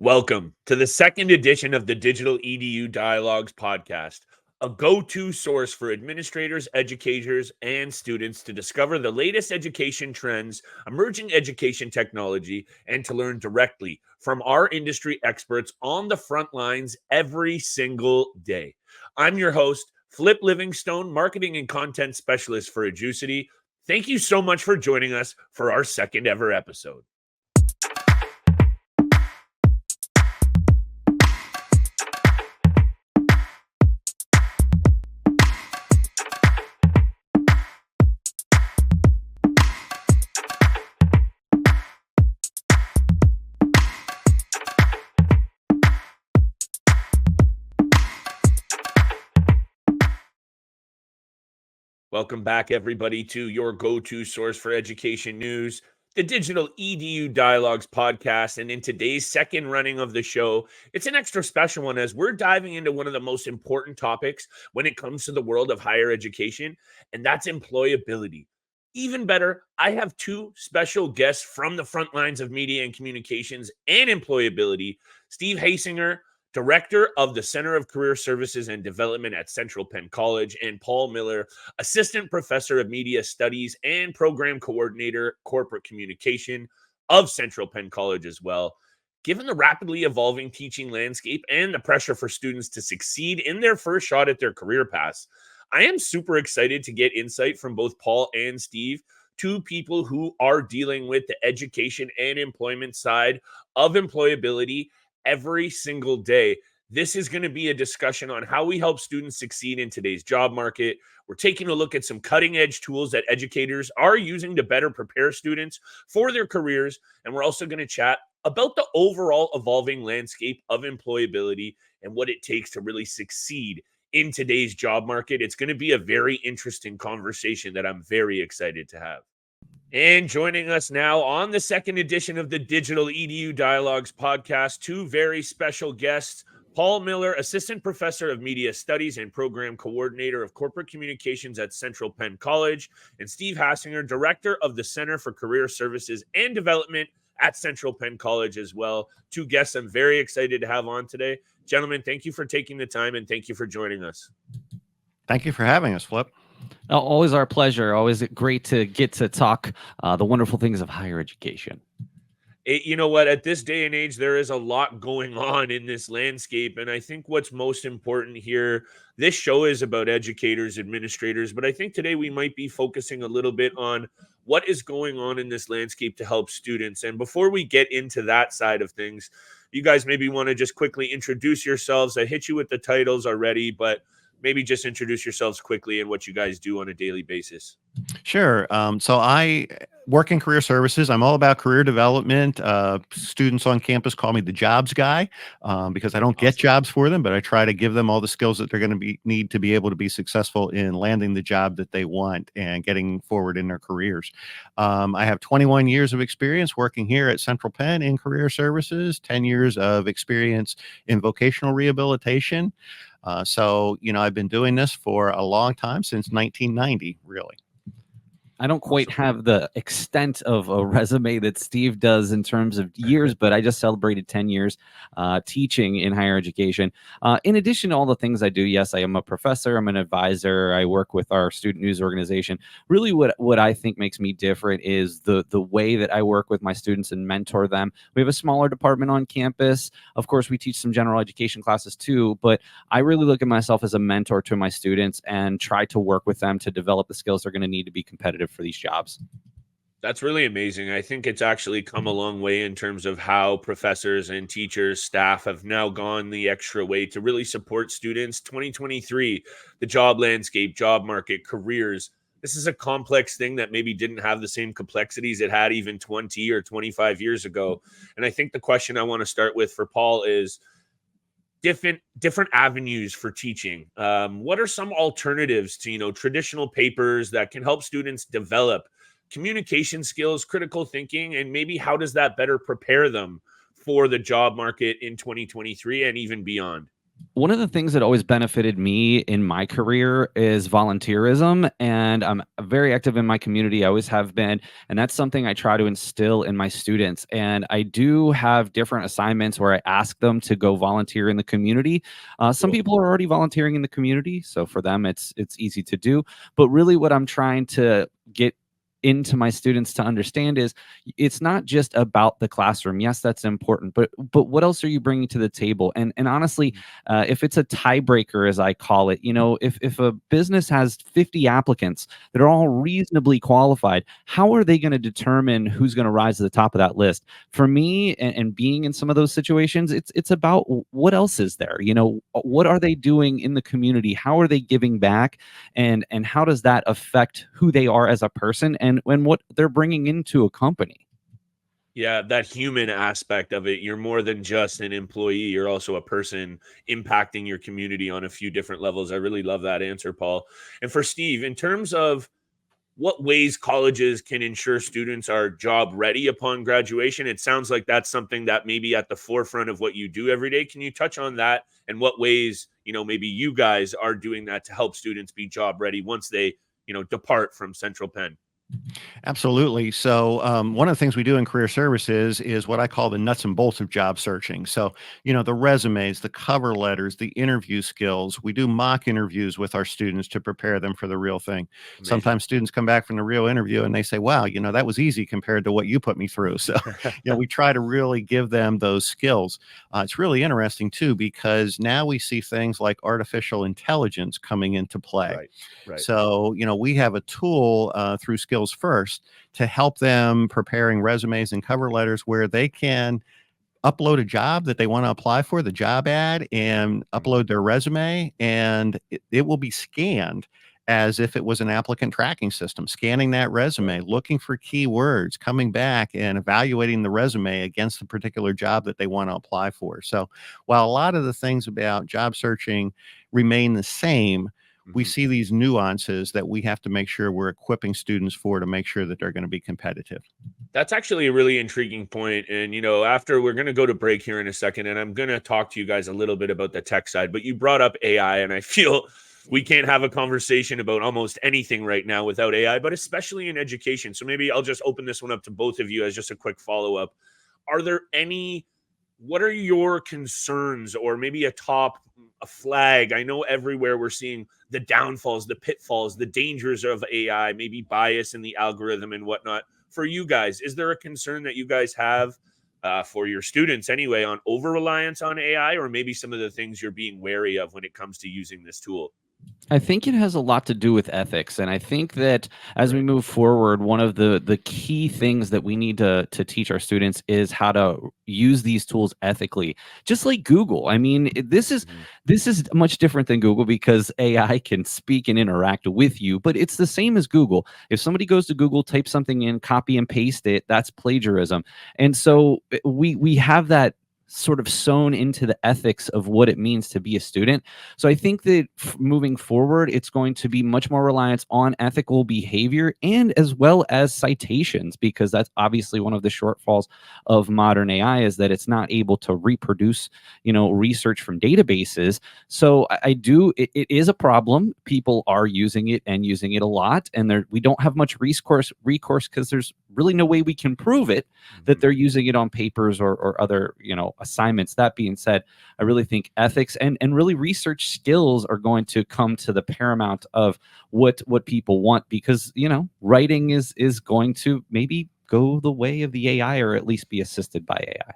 Welcome to the second edition of the Digital EDU Dialogues podcast, a go-to source for administrators, educators, and students to discover the latest education trends, emerging education technology, and to learn directly from our industry experts on the front lines every single day. I'm your host, Flip Livingstone, marketing and content specialist for Adjucity. Thank you so much for joining us for our second ever episode. Welcome back, everybody, to your go-to source for education news, the Digital EDU Dialogues podcast. And in today's second running of the show, it's an extra special one as we're diving into one of the most important topics when it comes to the world of higher education, and that's employability. Even better, I have two special guests from the front lines of media and communications and employability, Steve Hassinger, Director of the Center of Career Services and Development at Central Penn College, and Paul Miller, Assistant Professor of Media Studies and Program Coordinator, Corporate Communication of Central Penn College as well. Given the rapidly evolving teaching landscape and the pressure for students to succeed in their first shot at their career paths, I am super excited to get insight from both Paul and Steve, two people who are dealing with the education and employment side of employability every single day. This is going to be a discussion on how we help students succeed in today's job market. We're taking a look at some cutting edge tools that educators are using to better prepare students for their careers. And we're also going to chat about the overall evolving landscape of employability and what it takes to really succeed in today's job market. It's going to be a very interesting conversation that I'm very excited to have. And joining us now on the second edition of the Digital EDU Dialogues podcast, two very special guests, Paul Miller, Assistant Professor of Media Studies and Program Coordinator of Corporate Communications at Central Penn College, and Steve Hassinger, Director of the Center for Career Services and Development at Central Penn College as well. Two guests I'm very excited to have on today. Gentlemen, thank you for taking the time and thank you for joining us. Thank you for having us, Flip. Always our pleasure. Always great to get to talk the wonderful things of higher education. You know what? At this day and age, there is a lot going on in this landscape. And I think what's most important here, this show is about educators, administrators, but I think today we might be focusing a little bit on what is going on in this landscape to help students. And before we get into that side of things, you guys maybe want to just quickly introduce yourselves. I hit you with the titles already, but maybe just introduce yourselves quickly and what you guys do on a daily basis. Sure. So I work in career services. I'm all about career development. Students on campus call me the jobs guy because I don't get jobs for them, but I try to give them all the skills that they're going to need to be able to be successful in landing the job that they want and getting forward in their careers. I have 21 years of experience working here at Central Penn in career services, 10 years of experience in vocational rehabilitation. So, I've been doing this for a long time, since 1990, really. I don't quite have the extent of a resume that Steve does in terms of years, but I just celebrated 10 years teaching in higher education. In addition to all the things I do, yes, I am a professor, I'm an advisor, I work with our student news organization. Really what I think makes me different is the way that I work with my students and mentor them. We have a smaller department on campus. Of course, we teach some general education classes too, but I really look at myself as a mentor to my students and try to work with them to develop the skills they're going to need to be competitive for these jobs. That's really amazing. I think it's actually come a long way in terms of how professors and teachers, staff have now gone the extra way to really support students. 2023, the job landscape, job market, careers. This is a complex thing that maybe didn't have the same complexities it had even 20 or 25 years ago. And I think the question I want to start with for Paul is different avenues for teaching. What are some alternatives to, traditional papers that can help students develop communication skills, critical thinking, and maybe how does that better prepare them for the job market in 2023 and even beyond? One of the things that always benefited me in my career is volunteerism, and I'm very active in my community. I always have been, and that's something I try to instill in my students. And I do have different assignments where I ask them to go volunteer in the community. Some Cool. people are already volunteering in the community, so for them it's easy to do. But really, what I'm trying to get into my students to understand is it's not just about the classroom. Yes, that's important, but what else are you bringing to the table? And honestly, if it's a tiebreaker, as I call it, if a business has 50 applicants that are all reasonably qualified, how are they going to determine who's going to rise to the top of that list? For me, and being in some of those situations, it's about what else is there. What are they doing in the community? How are they giving back? And how does that affect who they are as a person and what they're bringing into a company? Yeah, that human aspect of it. You're more than just an employee. You're also a person impacting your community on a few different levels. I really love that answer, Paul. And for Steve, in terms of what ways colleges can ensure students are job ready upon graduation, it sounds like that's something that maybe at the forefront of what you do every day. Can you touch on that and what ways, maybe you guys are doing that to help students be job ready once they, depart from Central Penn? Absolutely. So, one of the things we do in career services is what I call the nuts and bolts of job searching. So, the resumes, the cover letters, the interview skills. We do mock interviews with our students to prepare them for the real thing. Amazing. Sometimes students come back from the real interview and they say, wow, that was easy compared to what you put me through. So, we try to really give them those skills. It's really interesting too, because now we see things like artificial intelligence coming into play. Right. Right. So, we have a tool through Skills First to help them preparing resumes and cover letters where they can upload a job that they want to apply for, the job ad, and upload their resume, and it will be scanned as if it was an applicant tracking system, scanning that resume, looking for keywords, coming back and evaluating the resume against the particular job that they want to apply for. So while a lot of the things about job searching remain the same, we Mhm. see these nuances that we have to make sure we're equipping students for to make sure that they're going to be competitive. That's actually a really intriguing point. And, after we're going to go to break here in a second, and I'm going to talk to you guys a little bit about the tech side, but you brought up AI, and I feel we can't have a conversation about almost anything right now without AI, but especially in education. So maybe I'll just open this one up to both of you as just a quick follow up. Are there any, what are your concerns or maybe a flag? I know everywhere we're seeing the downfalls, the pitfalls, the dangers of AI, maybe bias in the algorithm and whatnot. For you guys, is there a concern that you guys have for your students anyway on over reliance on AI, or maybe some of the things you're being wary of when it comes to using this tool? I think it has a lot to do with ethics, and I think that as we Right. move forward, one of the key things that we need to teach our students is how to use these tools ethically. Just like Google, I mean, Mhm. this is much different than Google because AI can speak and interact with you, but it's the same as Google. If somebody goes to Google, type something in, copy and paste it, that's plagiarism. And so we have that sort of sewn into the ethics of what it means to be a student. So I think that moving forward, it's going to be much more reliance on ethical behavior and as well as citations, because that's obviously one of the shortfalls of modern AI is that it's not able to reproduce, research from databases. So it is a problem. People are using it and using it a lot, and we don't have much recourse because there's really no way we can prove it that Mhm. they're using it on papers or other assignments. That being said, I really think ethics and really research skills are going to come to the paramount of what people want, because writing is going to maybe go the way of the AI, or at least be assisted by AI.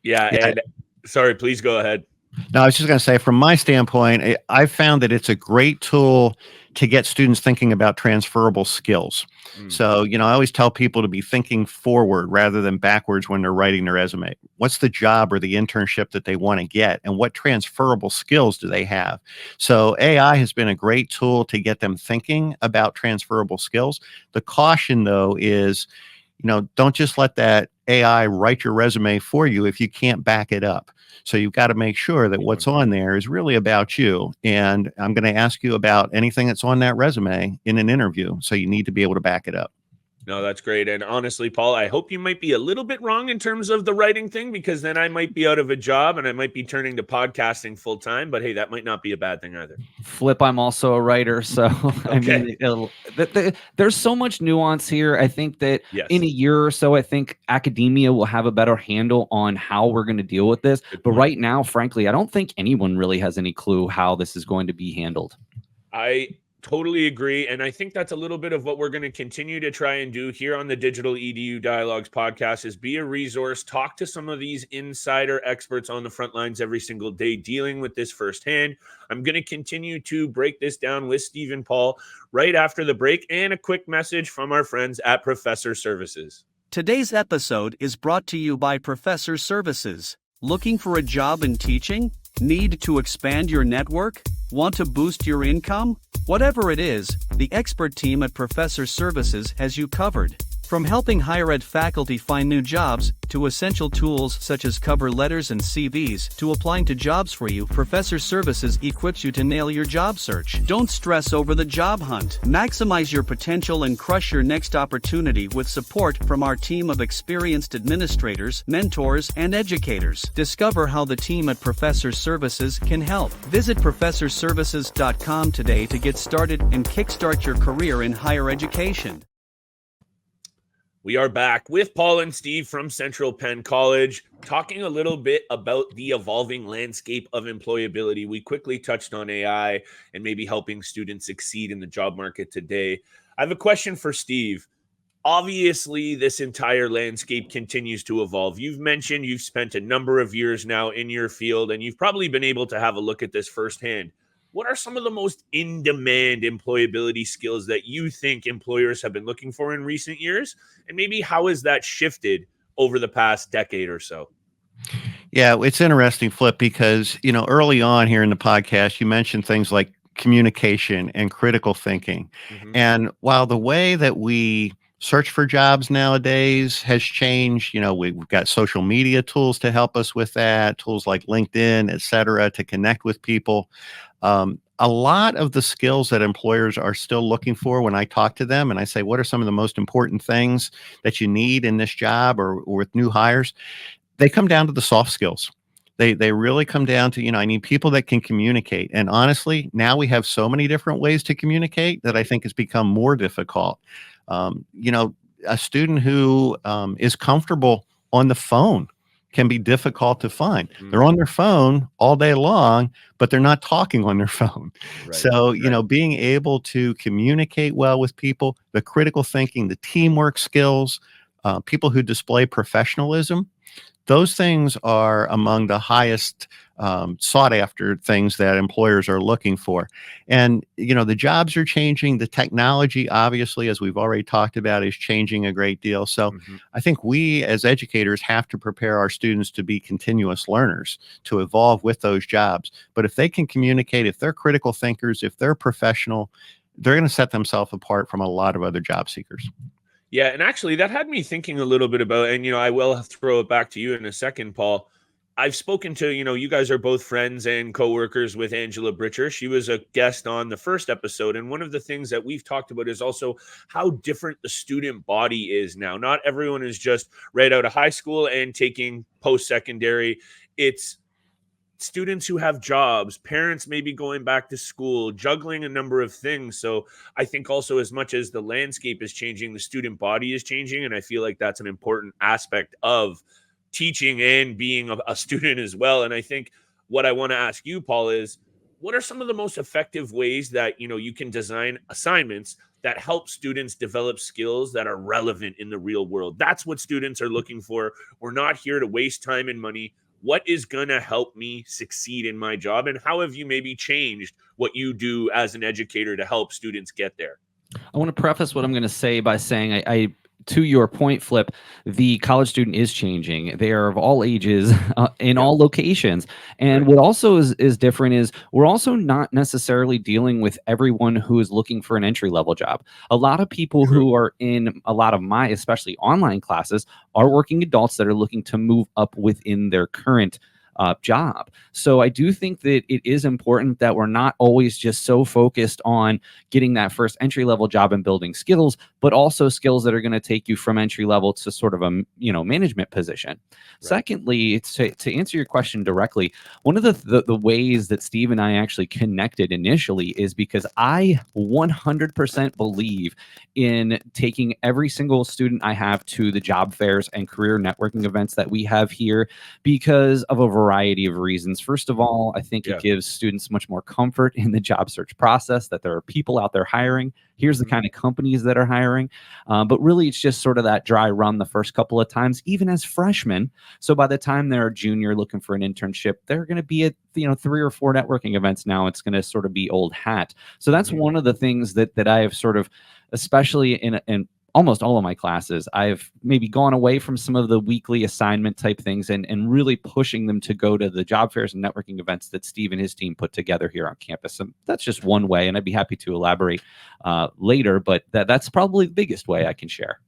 Yeah. Yeah, And sorry, please go ahead. no, I was just going to say, from my standpoint, I've found that it's a great tool to get students thinking about transferable skills. Mm. So, I always tell people to be thinking forward rather than backwards when they're writing their resume. What's the job or the internship that they want to get, and what transferable skills do they have? So, AI has been a great tool to get them thinking about transferable skills. The caution, though, is, don't just let that AI write your resume for you if you can't back it up. So you've got to make sure that Good what's one. on there is really about you. And I'm going to ask you about anything that's on that resume in an interview. So you need to be able to back it up. No, that's great. And honestly, Paul, I hope you might be a little bit wrong in terms of the writing thing, because then I might be out of a job and I might be turning to podcasting full time. But hey, that might not be a bad thing either. Flip, I'm also a writer, so I Okay. mean, there's so much nuance here. I think that in Yes. a year or so, I think academia will have a better handle on how we're going to deal with this. Good But point. right now, frankly, I don't think anyone really has any clue how this is going to be handled. I totally agree. And I think that's a little bit of what we're going to continue to try and do here on the Digital EDU Dialogues podcast, is be a resource, talk to some of these insider experts on the front lines every single day dealing with this firsthand. I'm going to continue to break this down with Steve and Paul right after the break, and a quick message from our friends at Professor Services. Today's episode is brought to you by Professor Services. Looking for a job in teaching? Need to expand your network? Want to boost your income? Whatever it is, the expert team at Professor Services has you covered. From helping higher ed faculty find new jobs, to essential tools such as cover letters and CVs, to applying to jobs for you, Professor Services equips you to nail your job search. Don't stress over the job hunt. Maximize your potential and crush your next opportunity with support from our team of experienced administrators, mentors, and educators. Discover how the team at Professor Services can help. Visit professorservices.com today to get started and kickstart your career in higher education. We are back with Paul and Steve from Central Penn College, talking a little bit about the evolving landscape of employability. We quickly touched on AI and maybe helping students succeed in the job market today. I have a question for Steve. Obviously, this entire landscape continues to evolve. You've mentioned you've spent a number of years now in your field, and you've probably been able to have a look at this firsthand. What are some of the most in-demand employability skills that you think employers have been looking for in recent years? And maybe how has that shifted over the past decade or so? Yeah, it's interesting, Flip, because, early on here in the podcast, you mentioned things like communication and critical thinking. Mhm. And while the way that we search for jobs nowadays has changed, we've got social media tools to help us with that, tools like LinkedIn, et cetera, to connect with people. A lot of the skills that employers are still looking for, when I talk to them and I say, what are some of the most important things that you need in this job or with new hires? They come down to the soft skills. They really come down to, I need people that can communicate. And honestly, now we have so many different ways to communicate that I think it's become more difficult. A student who is comfortable on the phone can be difficult to find. They're on their phone all day long, but they're not talking on their phone. Right. So, being able to communicate well with people, the critical thinking, the teamwork skills, people who display professionalism, those things are among the highest sought after things that employers are looking for. And, the jobs are changing. The technology, obviously, as we've already talked about, is changing a great deal. So I think we as educators have to prepare our students to be continuous learners, to evolve with those jobs. But if they can communicate, if they're critical thinkers, if they're professional, they're going to set themselves apart from a lot of other job seekers. Yeah, and actually that had me thinking a little bit about, and I will throw it back to you in a second, Paul. I've spoken to, you guys are both friends and coworkers with Angela Britcher. She was a guest on the first episode, and one of the things that we've talked about is also how different the student body is now. Not everyone is just right out of high school and taking post-secondary. It's students who have jobs, parents maybe going back to school, juggling a number of things. So I think also, as much as the landscape is changing, the student body is changing. And I feel like that's an important aspect of teaching and being a student as well. And I think what I want to ask you, Paul, is what are some of the most effective ways that, you can design assignments that help students develop skills that are relevant in the real world? That's what students are looking for. We're not here to waste time and money. What is going to help me succeed in my job? And how have you maybe changed what you do as an educator to help students get there? I want to preface what I'm going to say by saying I to your point, Flip, the college student is changing. They are of all ages in all locations. And what also is different is we're also not necessarily dealing with everyone who is looking for an entry-level job. A lot of people who are in a lot of my, especially online classes, are working adults that are looking to move up within their current job. So I do think that it is important that we're not always just so focused on getting that first entry level job and building skills, but also skills that are going to take you from entry level to sort of a management position. Right. Secondly, to answer your question directly, one of the ways that Steve and I actually connected initially is because I 100% believe in taking every single student I have to the job fairs and career networking events that we have here because of a variety of reasons. First of all, I think it gives students much more comfort in the job search process, that there are people out there hiring. Here's the kind of companies that are hiring. But really, it's just sort of that dry run the first couple of times, even as freshmen. So by the time they're a junior looking for an internship, they're going to be at 3 or 4 networking events now. It's going to sort of be old hat. So that's one of the things that I have sort of, especially in almost all of my classes, I've maybe gone away from some of the weekly assignment type things and really pushing them to go to the job fairs and networking events that Steve and his team put together here on campus. And that's just one way, and I'd be happy to elaborate later, but that's probably the biggest way I can share.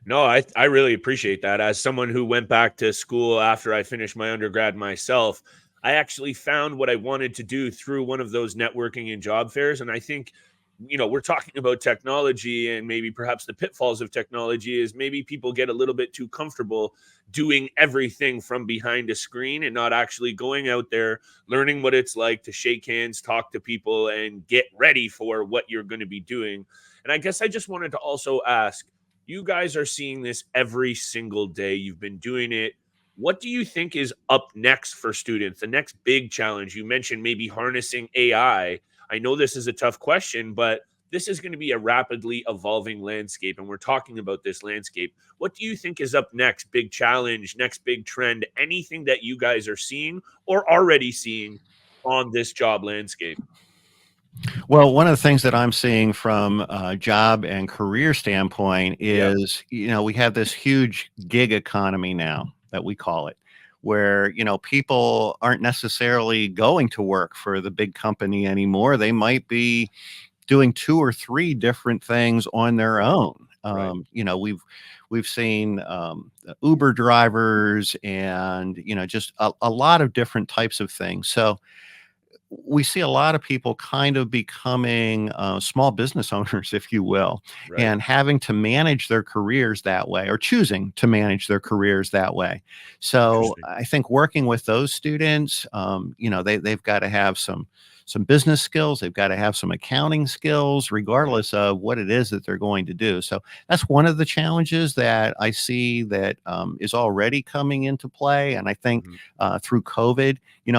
No, I really appreciate that. As someone who went back to school after I finished my undergrad myself, I actually found what I wanted to do through one of those networking and job fairs. And I think, we're talking about technology, and maybe perhaps the pitfalls of technology is maybe people get a little bit too comfortable doing everything from behind a screen and not actually going out there, learning what it's like to shake hands, talk to people, and get ready for what you're going to be doing. And I guess I just wanted to also ask, you guys are seeing this every single day. You've been doing it. What do you think is up next for students? The next big challenge? You mentioned maybe harnessing AI. I know this is a tough question, but this is going to be a rapidly evolving landscape, and we're talking about this landscape. What do you think is up next? Big challenge, next big trend, anything that you guys are seeing or already seeing on this job landscape? Well, one of the things that I'm seeing from a job and career standpoint is, we have this huge gig economy now that we call it, where, people aren't necessarily going to work for the big company anymore. They might be doing 2 or 3 different things on their own. We've seen Uber drivers and, just a lot of different types of things. So we see a lot of people kind of becoming small business owners, if you will, and having to manage their careers that way, or choosing to manage their careers that way. So I think working with those students, they've got to have some business skills. They've got to have some accounting skills, regardless of what it is that they're going to do. So that's one of the challenges that I see that is already coming into play. And I think through COVID,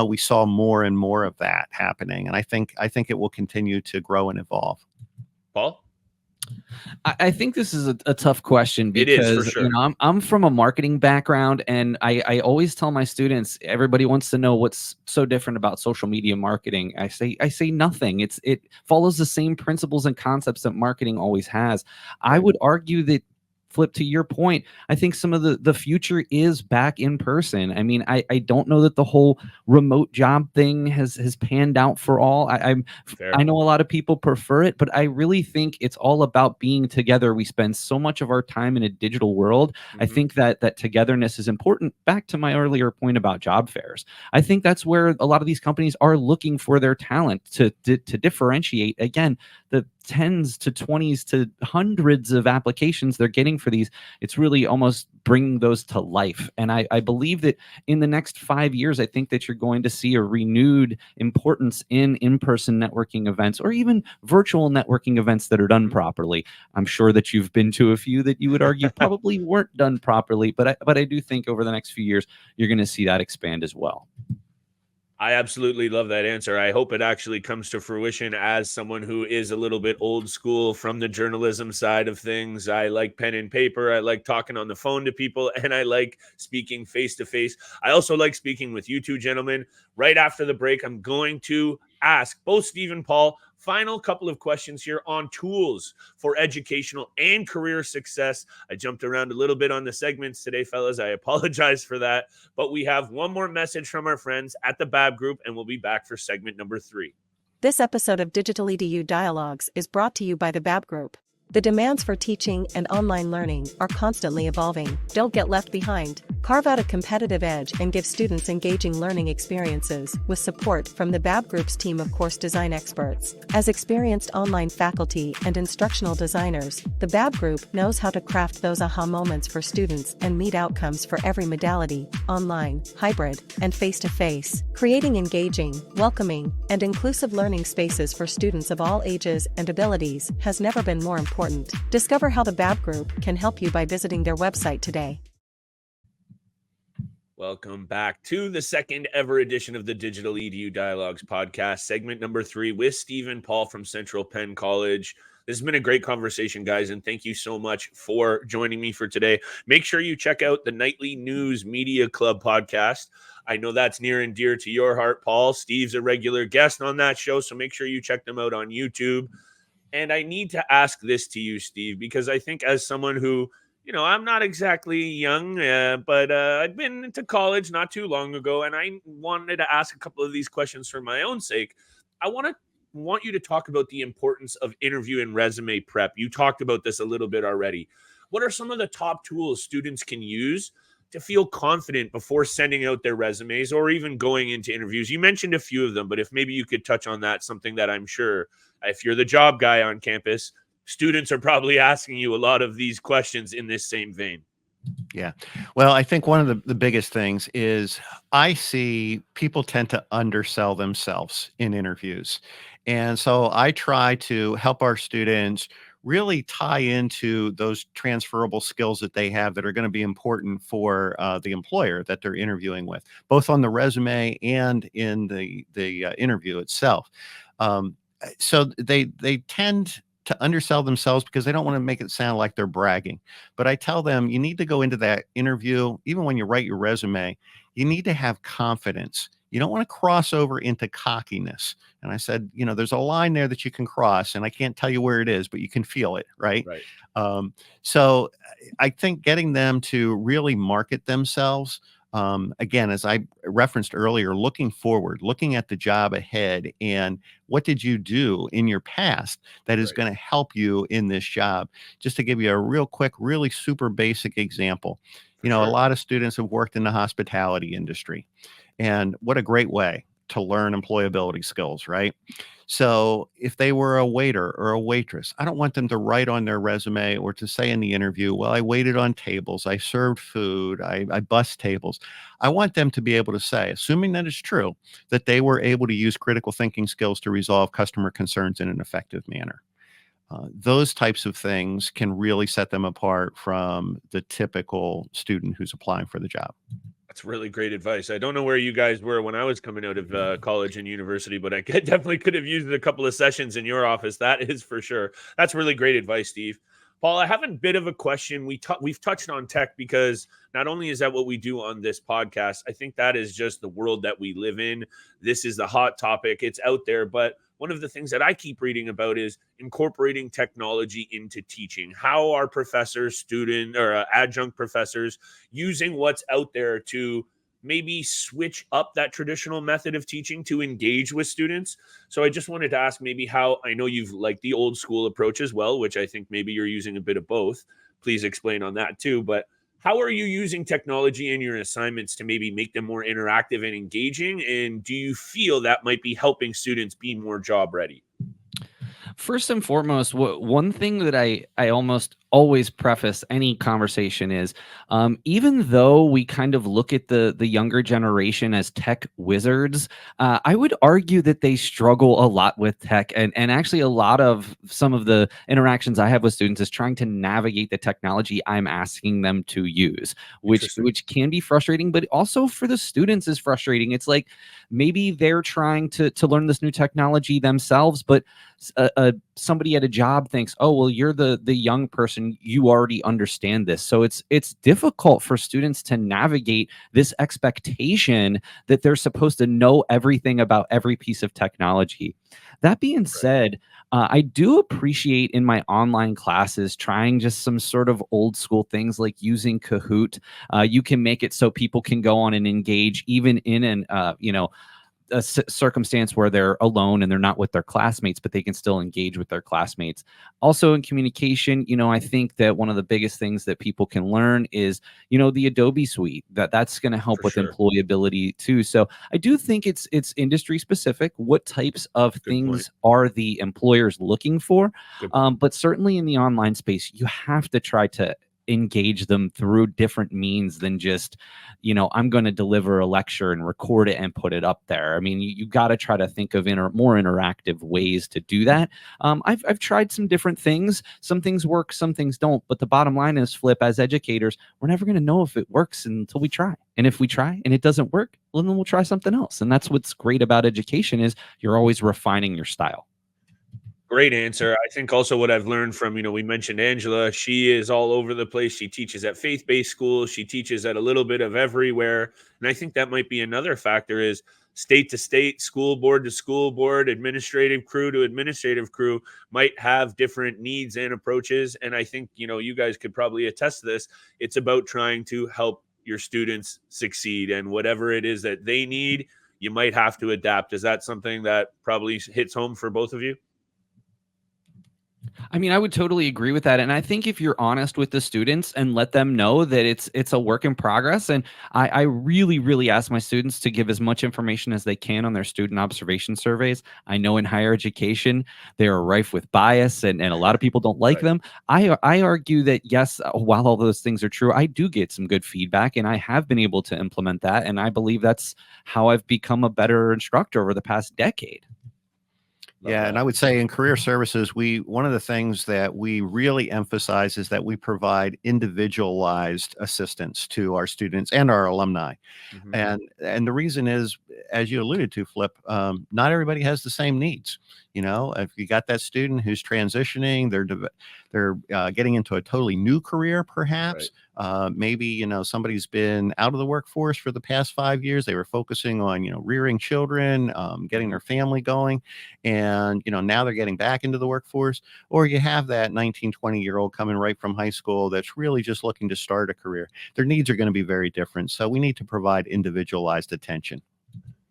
we saw more and more of that happening. And I think it will continue to grow and evolve. Paul? I think this is a tough question because it is, for sure. I'm from a marketing background, and I always tell my students, everybody wants to know what's so different about social media marketing. I say nothing. It follows the same principles and concepts that marketing always has. I would argue that, Flip, to your point, I think some of the future is back in person. I mean, I don't know that the whole remote job thing has panned out for all. I know a lot of people prefer it, but I really think it's all about being together. We spend so much of our time in a digital world. I think that togetherness is important. Back to my earlier point about job fairs, I think that's where a lot of these companies are looking for their talent to differentiate. Again, the tens to 20s to hundreds of applications they're getting for these, it's really almost bringing those to life. And I believe that in the next 5 years, I think that you're going to see a renewed importance in-person networking events, or even virtual networking events that are done properly. I'm sure that you've been to a few that you would argue probably weren't done properly, but I do think over the next few years, you're going to see that expand as well. I absolutely love that answer. I hope it actually comes to fruition. As someone who is a little bit old school from the journalism side of things, I like pen and paper. I like talking on the phone to people, and I like speaking face to face. I also like speaking with you two gentlemen. Right after the break, I'm going to ask both Steve and Paul final couple of questions here on tools for educational and career success. I jumped around a little bit on the segments today, fellas. I apologize for that. But we have one more message from our friends at the BAB Group, and we'll be back for segment number 3. This episode of Digital EDU Dialogues is brought to you by the BAB Group. The demands for teaching and online learning are constantly evolving. Don't get left behind. Carve out a competitive edge and give students engaging learning experiences with support from the BAB Group's team of course design experts. As experienced online faculty and instructional designers, the BAB Group knows how to craft those aha moments for students and meet outcomes for every modality, online, hybrid, and face-to-face. Creating engaging, welcoming, and inclusive learning spaces for students of all ages and abilities has never been more important. Discover how the BAB Group can help you by visiting their website today. Welcome back to the second ever edition of the Digital EDU Dialogues podcast, segment number 3 with Steve and Paul from Central Penn College. This has been a great conversation, guys, and thank you so much for joining me for today. Make sure you check out the Nightly News Media Club podcast. I know that's near and dear to your heart, Paul. Steve's a regular guest on that show, so make sure you check them out on YouTube. And I need to ask this to you, Steve, because I think as someone who, I'm not exactly young, but I'd been to college not too long ago, and I wanted to ask a couple of these questions for my own sake. I want you to talk about the importance of interview and resume prep. You talked about this a little bit already. What are some of the top tools students can use to feel confident before sending out their resumes or even going into interviews? You mentioned a few of them, but if maybe you could touch on that, something that I'm sure if you're the job guy on campus, students are probably asking you a lot of these questions in this same vein. Yeah. Well, I think one of the biggest things is I see people tend to undersell themselves in interviews. And so I try to help our students really tie into those transferable skills that they have that are going to be important for the employer that they're interviewing with, both on the resume and in the interview itself. So they tend to undersell themselves because they don't want to make it sound like they're bragging. But I tell them, you need to go into that interview, even when you write your resume, you need to have confidence. You don't want to cross over into cockiness. And I said, there's a line there that you can cross, and I can't tell you where it is, but you can feel it, right? So I think getting them to really market themselves, again, as I referenced earlier, looking forward, looking at the job ahead, and what did you do in your past that is going to help you in this job? Just to give you a real quick, really super basic example. A lot of students have worked in the hospitality industry, and what a great way to learn employability skills, right? So if they were a waiter or a waitress, I don't want them to write on their resume or to say in the interview, well, I waited on tables, I served food, I bussed tables. I want them to be able to say, assuming that it's true, that they were able to use critical thinking skills to resolve customer concerns in an effective manner. Those types of things can really set them apart from the typical student who's applying for the job. That's really great advice. I don't know where you guys were when I was coming out of college and university, but I definitely could have used a couple of sessions in your office. That is for sure. That's really great advice, Steve. Paul, I have a bit of a question. We've touched on tech because not only is that what we do on this podcast, I think that is just the world that we live in. This is the hot topic. It's out there, but one of the things that I keep reading about is incorporating technology into teaching. How are professors, adjunct professors using what's out there to maybe switch up that traditional method of teaching to engage with students? So I just wanted to ask maybe how, I know you've liked the old school approach as well, which I think maybe you're using a bit of both. Please explain on that too. But how are you using technology in your assignments to maybe make them more interactive and engaging? And do you feel that might be helping students be more job ready? First and foremost, one thing that I almost always preface any conversation is, even though we kind of look at the younger generation as tech wizards, I would argue that they struggle a lot with tech, and actually a lot of some of the interactions I have with students is trying to navigate the technology I'm asking them to use, which can be frustrating, but also for the students is frustrating. It's like maybe they're trying to learn this new technology themselves, but somebody at a job thinks, oh, well, you're the young person, you already understand this. So it's difficult for students to navigate this expectation that they're supposed to know everything about every piece of technology. That being said, I do appreciate in my online classes trying just some sort of old school things like using Kahoot. You can make it so people can go on and engage even in an a circumstance where they're alone and they're not with their classmates, but they can still engage with their classmates. Also in communication, I think that one of the biggest things that people can learn is, the Adobe suite, that's going to help For with sure. employability too. So I do think it's industry specific. What types of Good things are the employers looking for? Good point. But certainly in the online space, you have to try to engage them through different means than just, I'm going to deliver a lecture and record it and put it up there. I mean, you got to try to think of more interactive ways to do that. I've tried some different things. Some things work, some things don't. But the bottom line is, Flip, as educators, we're never going to know if it works until we try. And if we try and it doesn't work, well, then we'll try something else. And that's what's great about education is you're always refining your style. Great answer. I think also what I've learned from, we mentioned Angela, she is all over the place. She teaches at faith-based schools. She teaches at a little bit of everywhere. And I think that might be another factor is state to state, school board to school board, administrative crew to administrative crew might have different needs and approaches. And I think, you guys could probably attest to this. It's about trying to help your students succeed, and whatever it is that they need, you might have to adapt. Is that something that probably hits home for both of you? I mean, I would totally agree with that. And I think if you're honest with the students and let them know that it's a work in progress, and I really, really ask my students to give as much information as they can on their student observation surveys. I know in higher education, they are rife with bias and a lot of people don't like them. I argue that, yes, while all those things are true, I do get some good feedback and I have been able to implement that. And I believe that's how I've become a better instructor over the past decade. Yeah, and I would say in career services, one of the things that we really emphasize is that we provide individualized assistance to our students and our alumni. Mhm. And the reason is, as you alluded to, Flip, not everybody has the same needs. If you got that student who's transitioning, they're getting into a totally new career, perhaps. Maybe somebody's been out of the workforce for the past 5 years. They were focusing on rearing children, getting their family going, and now they're getting back into the workforce. Or you have that 19, 20-year-old coming right from high school that's really just looking to start a career. Their needs are going to be very different, so we need to provide individualized attention.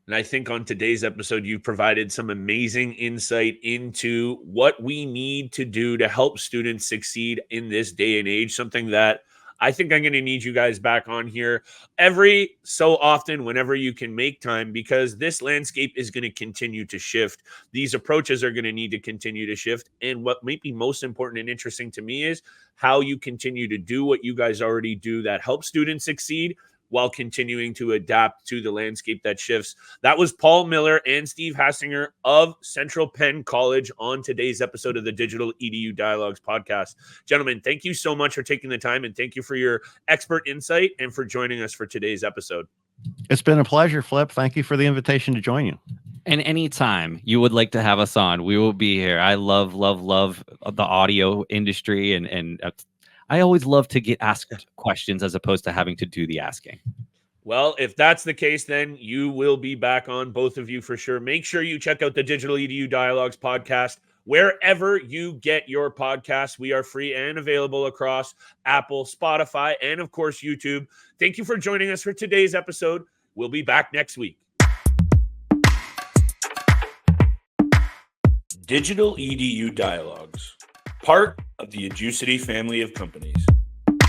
And I think on today's episode, you provided some amazing insight into what we need to do to help students succeed in this day and age, something that I think I'm going to need you guys back on here every so often whenever you can make time, because this landscape is going to continue to shift. These approaches are going to need to continue to shift. And what might be most important and interesting to me is how you continue to do what you guys already do that helps students succeed while continuing to adapt to the landscape that shifts. That was Paul Miller and Steve Hassinger of Central Penn College on today's episode of the Digital EDU Dialogues podcast. Gentlemen, thank you so much for taking the time, and thank you for your expert insight and for joining us for today's episode. It's been a pleasure, Flip. Thank you for the invitation to join you. And anytime you would like to have us on, we will be here. I love the audio industry, and I always love to get asked questions as opposed to having to do the asking. Well, if that's the case, then you will be back on, both of you, for sure. Make sure you check out the Digital EDU Dialogues podcast wherever you get your podcasts. We are free and available across Apple, Spotify, and of course, YouTube. Thank you for joining us for today's episode. We'll be back next week. Digital EDU Dialogues, part of the Educity family of companies.